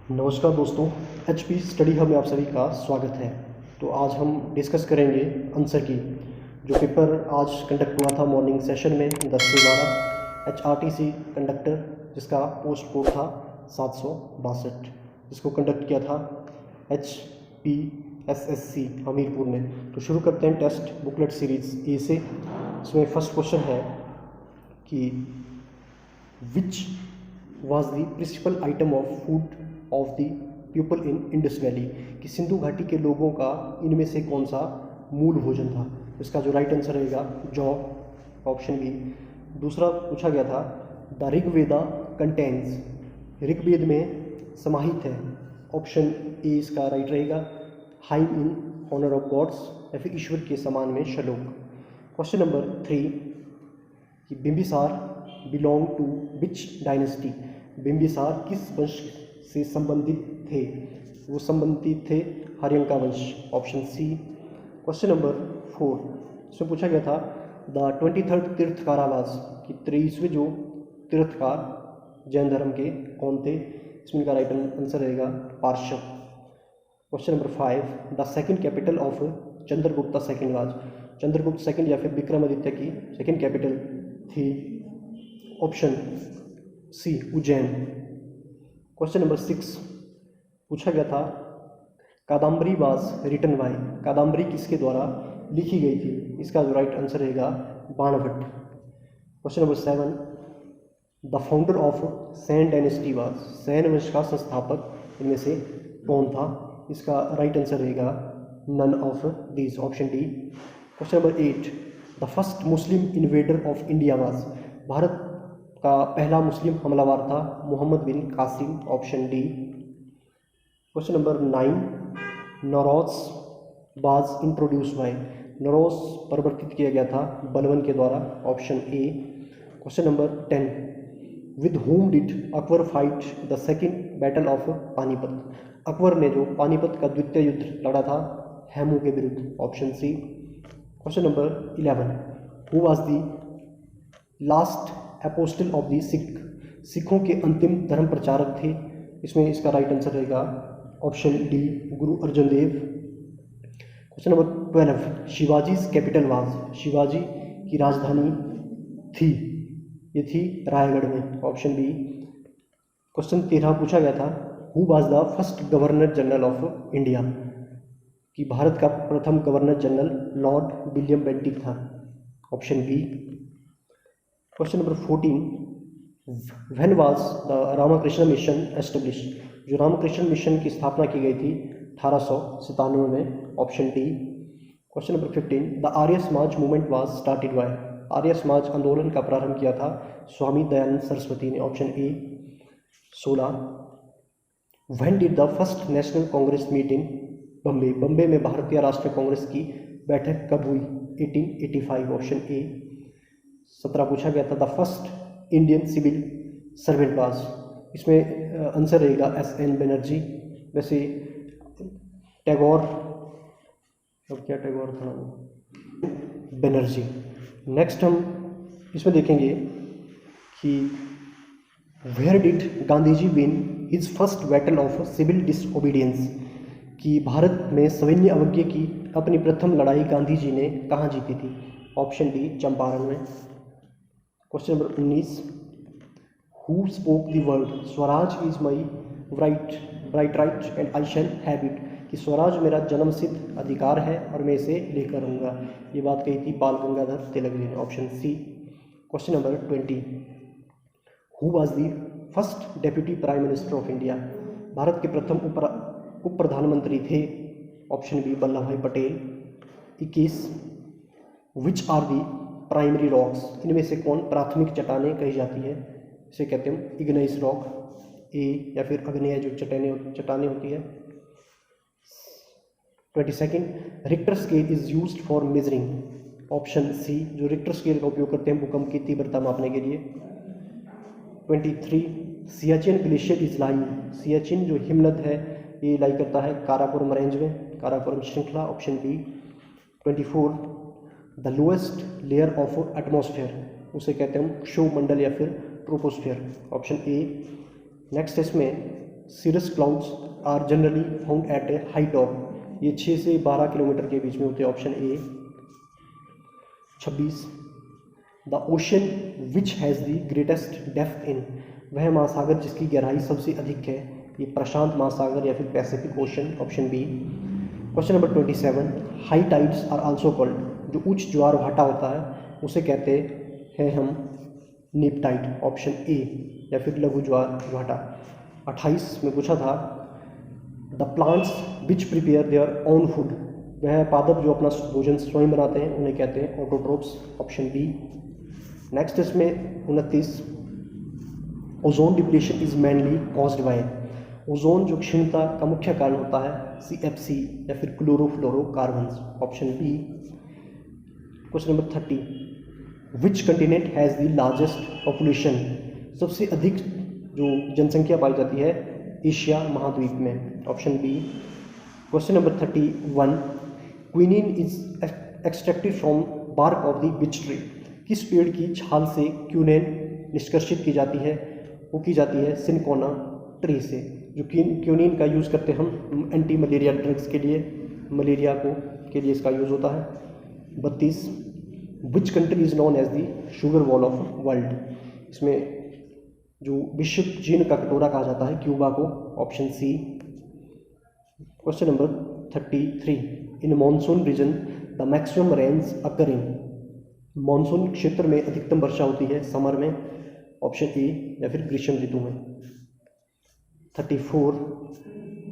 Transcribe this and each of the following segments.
नमस्कार दोस्तों, HP study hub में आप सभी का स्वागत है। तो आज हम डिस्कस करेंगे आंसर की, जो पेपर आज कंडक्ट हुआ था मॉर्निंग सेशन में 10 से 12 HRTC कंडक्टर, जिसका पोस्ट कोड था 762, जिसको कंडक्ट किया था HPSSC हमीरपुर में। तो शुरू करते हैं टेस्ट बुकलेट सीरीज़ ए से। इसमें फर्स्ट क्वेश्चन है कि विच was the principal item of food of the people in Indus Valley, कि सिंधु घाटी के लोगों का इनमें से कौन सा मूल भोजन था। इसका जो राइट आंसर रहेगा जौ, ऑप्शन बी। दूसरा पूछा गया था द ऋग्वेदा कंटेन्स, ऋग्वेद में समाहित है, ऑप्शन ए इसका राइट रहेगा। Hymn in honour of gods, या फिर ईश्वर के समान में श्लोक। क्वेश्चन नंबर 3 कि Bimbisara belong to which dynasty, Bimbisara किस वंश से संबंधित थे। वो संबंधित थे हर्यंका वंश, ऑप्शन सी। क्वेश्चन नंबर 4 इसमें पूछा गया था द 23rd तीर्थकारावास, कि 23वें जो तीर्थकार जैन धर्म के कौन थे। इसमें का राइट आंसर रहेगा Parshva. Question number 5 the second capital of Chandragupta second was, Chandragupta second या फिर विक्रमादित्य की सेकंड कैपिटल थी, option C Ujjain. Question number 6 पूछा गया था Kadambari was written by, Kadambari किसके द्वारा लिखी गई थी। इसका जो राइट आंसर रहेगा Banabhatta. Question number 7 the founder of Sen dynasty was, Sen वंश का संस्थापक इनमें से कौन था। इसका राइट आंसर रहेगा none of these, option D. Question number 8 the first Muslim invader of India was, Bharat का पहला मुस्लिम हमलावर था Mohammed bin Qasim, option D. Question number 9 Nauroz was introduced by, Nauroz परिवर्तित किया गया था बलबन के द्वारा, option A. Question number 10 with home did Akbar fight the second battle of Panipat, Akbar ने जो पानीपत का द्वितीय युद्ध लड़ा था हेमू के विरुद्ध, option C. Question number 11 who was the last apostle of the Sikh, सिखों के अंतिम धर्म प्रचारक थे। इसमें इसका राइट आंसर रहेगा option D Guru Arjan Dev. Question number 12 Shivaji capital was, Shivaji की राजधानी थी, ये थी रायगढ़ में, ऑप्शन बी। क्वेश्चन 13 पूछा गया था who was the first governor general of India, कि भारत का प्रथम governor general lord William Bentinck था, option B. Question number 14 when was the Ramakrishna mission establish, जो रामकृष्ण मिशन की स्थापना की गई थी 1897 में, option D. Question number 15 the Arya Samaj movement was started by, Arya Samaj आंदोलन का प्रारंभ किया था स्वामी दयानंद सरस्वती ने, option A. 16 when did the first national congress meet in Bombay, Bombay में भारतीय राष्ट्रीय कांग्रेस की बैठक कब हुई, 1885, ऑप्शन ए। 17 पूछा गया था the first Indian civil servant was, इसमें आंसर रहेगा SN बनर्जी। वैसे टैगोर, अब क्या टैगोर था, बनर्जी। नेक्स्ट हम इसमें देखेंगे कि where did Gandhi ji win his first battle of civil disobedience, कि भारत में सैन्य अवज्ञा की अपनी प्रथम लड़ाई गांधी जी ने कहाँ जीती थी, ऑप्शन डी चंपारण में। Question number 19 who spoke the word Swaraj is my right and I shall have it, कि स्वराज मेरा जन्मसिद्ध अधिकार है और मैं इसे लेकर रहूँगा, ये बात कही थी बाल गंगाधर तिलक जी ने, option C. Question number 20 who was the first deputy prime minister of India, Bharat के प्रथम उप प्रधानमंत्री थे, option B Vallabh bhai Patel. 21 which are the primary rocks, इनमें से कौन प्राथमिक चट्टानें कही जाती है, इसे कहते हैं इग्नाइस रॉक, ए, या फिर अग्नेय जो चट्टानें होती है। 22 Richter scale is used for measuring, option C, जो रिक्टर स्केल का उपयोग करते हैं भूकंप की तीव्रता मापने के लिए। 23 सियाचिन ग्लेशियर इज लाई, सियाचिन जो हिमनद है ये लाई करता है काराकोरम रेंज में, काराकोरम श्रृंखला, option B. 24 the lowest layer of atmosphere, उसे कहते हैं हम क्षोभ मंडल या फिर ट्रोपोस्फेयर, ऑप्शन ए। नेक्स्ट इसमें cirrus clouds are generally found at a height of, ये 6 से 12 किलोमीटर के बीच में होते हैं, option A. 26, the ocean which has the greatest depth in, वह महासागर जिसकी गहराई सबसे अधिक है, ये प्रशांत महासागर या फिर Pacific ocean, option B. Question number 27, high tides are also called, जो उच्च ज्वार भाटा होता है उसे कहते हैं हम नीप टाइड, ऑप्शन ए, या फिर लघु ज्वार भाटा। 28 में पूछा था, the plants which prepare their own food, वह पादप जो अपना भोजन स्वयं बनाते हैं उन्हें कहते हैं ऑटोट्रोप्स, ऑप्शन बी। नेक्स्ट इसमें 29, ozone depletion is mainly caused by, ozone जो क्षीणता का मुख्य कारण होता है CFC या फिर chlorofluorocarbons, option B. Question number 30, which continent has the largest population, सबसे अधिक जो जनसंख्या पाई जाती है एशिया महाद्वीप में, option B. Question number 31, quinine is extracted from bark of the which tree, किस पेड़ की छाल से क्यूनेन निष्कर्षित की जाती है, वो की जाती है सिनकोना ट्री से, जो क्यूनिन का यूज़ करते हैं हम एंटी मलेरिया ड्रग्स के लिए, मलेरिया के लिए इसका यूज़ होता है। 32, which country is known as the sugar bowl of world, इसमें जो विश्व चीन का कटोरा कहा जाता है क्यूबा को, option C. Question number 33, in monsoon region the maximum rains occurring, monsoon क्षेत्र में अधिकतम वर्षा होती है समर में, ऑप्शन ए, या फिर ग्रीष्म ऋतु में। 34,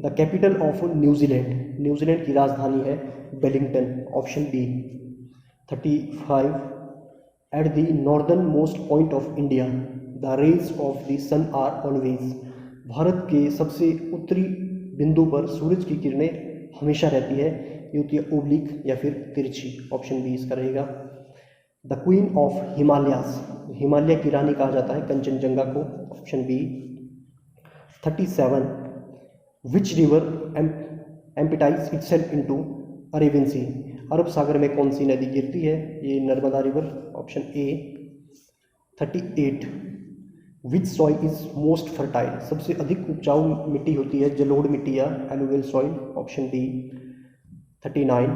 द कैपिटल ऑफ न्यूजीलैंड, न्यूजीलैंड की राजधानी है Wellington, option B. 35, at the northern most point of India the rays of the sun are always, Bharat के सबसे उत्तरी बिंदु पर सूरज की किरणें हमेशा रहती है, ये होती है ओब्लिक या फिर तिरछी, ऑप्शन बी इसका रहेगा। The queen of Himalayas, Himalaya की रानी कहा जाता है कंचनजंगा को, option B. 37, which river empties itself into Arabian sea, अरब सागर में कौन सी नदी गिरती है, ये Narmada river, option A. 38, which soil is most fertile, सबसे अधिक उपजाऊ मिट्टी होती है जलोढ़ मिट्टी या alluvial soil, option D. 39,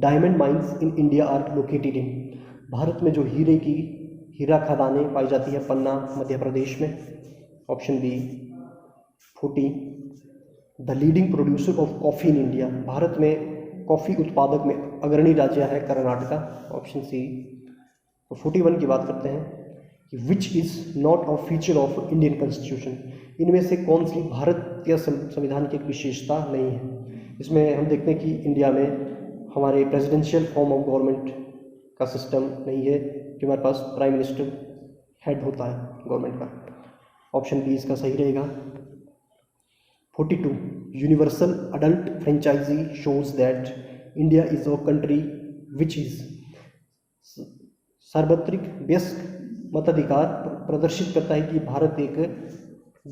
diamond mines in India are located in, Bharat में जो हीरा खदानें पाई जाती है पन्ना मध्य प्रदेश में, option B. 40, the leading producer of coffee in India, Bharat में कॉफ़ी उत्पादक में अग्रणी राज्य है कर्नाटका, ऑप्शन सी। तो 41 की बात करते हैं कि which is not a feature of Indian constitution, इनमें से कौन सी भारतीय संविधान की एक विशेषता नहीं है। इसमें हम देखते हैं कि इंडिया में हमारे प्रेसिडेंशियल फॉर्म ऑफ गवर्नमेंट का सिस्टम नहीं है कि हमारे पास प्राइम मिनिस्टर हेड होता है गवर्नमेंट का, ऑप्शन बी इसका सही रहेगा। 42, universal adult franchise shows that India is a country which is, सार्वत्रिक वयस्क मताधिकार प्रदर्शित करता है कि भारत एक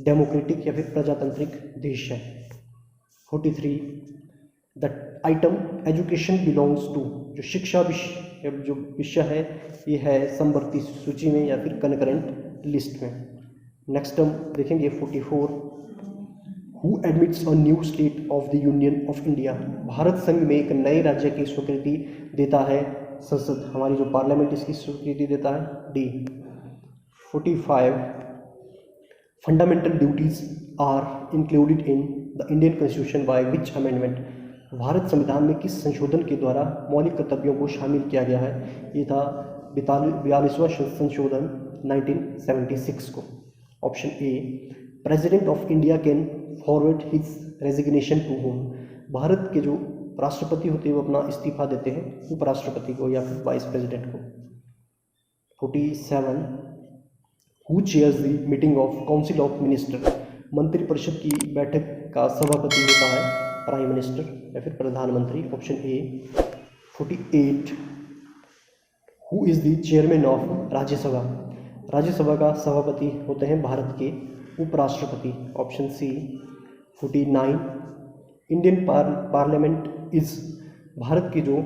डेमोक्रेटिक या फिर प्रजातांत्रिक देश है। 43, the item education belongs to, जो शिक्षा जो विषय है ये है समवर्ती सूची में या फिर कनकरेंट लिस्ट में। नेक्स्ट हम देखेंगे 44, who admits a new state of the union of India, Bharat संघ में एक नए राज्य की स्वीकृति देता है संसद, हमारी जो पार्लियामेंट इसकी स्वीकृति देता है, D. 45, fundamental duties are included in the Indian constitution by which amendment, Bharat संविधान में किस संशोधन के द्वारा मौलिक कर्तव्यों को शामिल किया गया है, ये था 42वां संशोधन 1976 को, option A. President of India can forward his resignation to home, Bharat के जो राष्ट्रपति होते हैं वो अपना इस्तीफा देते हैं उपराष्ट्रपति को या फिर वाइस प्रेसिडेंट को। 47, who chairs the meeting of council of minister, मंत्रिपरिषद की बैठक का सभापति होता है प्राइम मिनिस्टर या फिर प्रधानमंत्री, option A. 48, who is the chairman of Rajya Sabha, Rajya Sabha का सभापति होते हैं भारत के उपराष्ट्रपति, option C. 49, Indian parliament is, Bharat की जो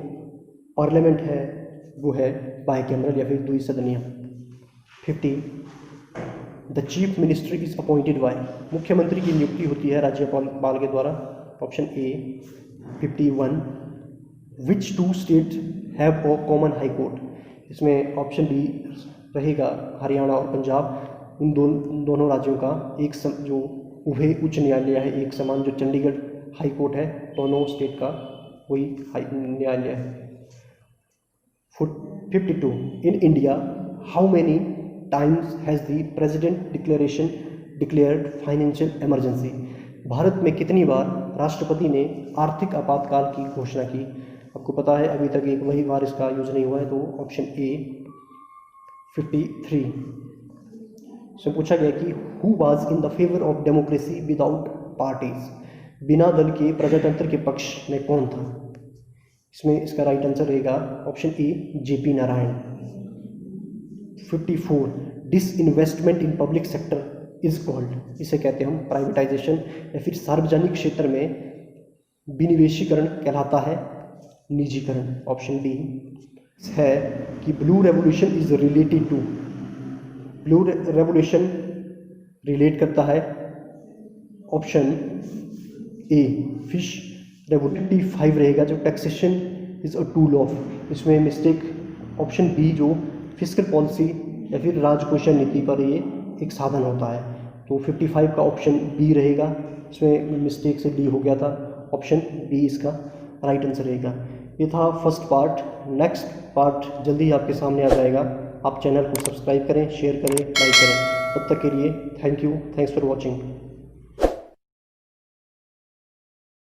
पार्लियामेंट है वो है बाइकैमरल या फिर द्विसदनीय। 50, the chief minister is appointed by, मुख्यमंत्री की नियुक्ति होती है राज्यपाल के द्वारा। Option A 51। Which two state have a common high court, इसमें ऑप्शन डी रहेगा हरियाणा और पंजाब। इन दोनों राज्यों का जो उभय उच्च न्यायालय है एक समान, जो चंडीगढ़ हाई कोर्ट है, दोनों स्टेट का वही हाई न्यायालय है। 52। In India how many times has the president declared financial emergency, Bharat में कितनी बार राष्ट्रपति ने आर्थिक आपातकाल की घोषणा की। आपको पता है अभी तक एक वही बार इसका यूज नहीं हुआ है, तो ऑप्शन ए 53। इसमें पूछा गया कि who was in the favour of democracy without parties, बिना दल के प्रजातंत्र के पक्ष में कौन था। इसमें इसका राइट आंसर रहेगा option A JP Narayan. 54। Disinvestment in public sector is called, इसे कहते हैं हम प्राइवेटाइजेशन या फिर सार्वजनिक क्षेत्र में विनिवेशीकरण कहलाता है निजीकरण। ऑप्शन डी है कि blue revolution is related to, blue revolution relate करता है ऑप्शन ए फिश रेवोल्यूशन। 5 रहेगा जो taxation is a tool of, इसमें मिस्टेक ऑप्शन बी जो फिस्कल पॉलिसी या फिर राजकोषीय नीति पर ये एक साधन होता है, तो 55 का ऑप्शन बी रहेगा। इसमें मिस्टेक से डी हो गया था, ऑप्शन बी इसका राइट आंसर रहेगा। ये था फर्स्ट पार्ट। नेक्स्ट पार्ट जल्दी ही आपके सामने आ जाएगा। आप चैनल को सब्सक्राइब करें, शेयर करें, लाइक करें। तब तक के लिए thank you, thanks for watching.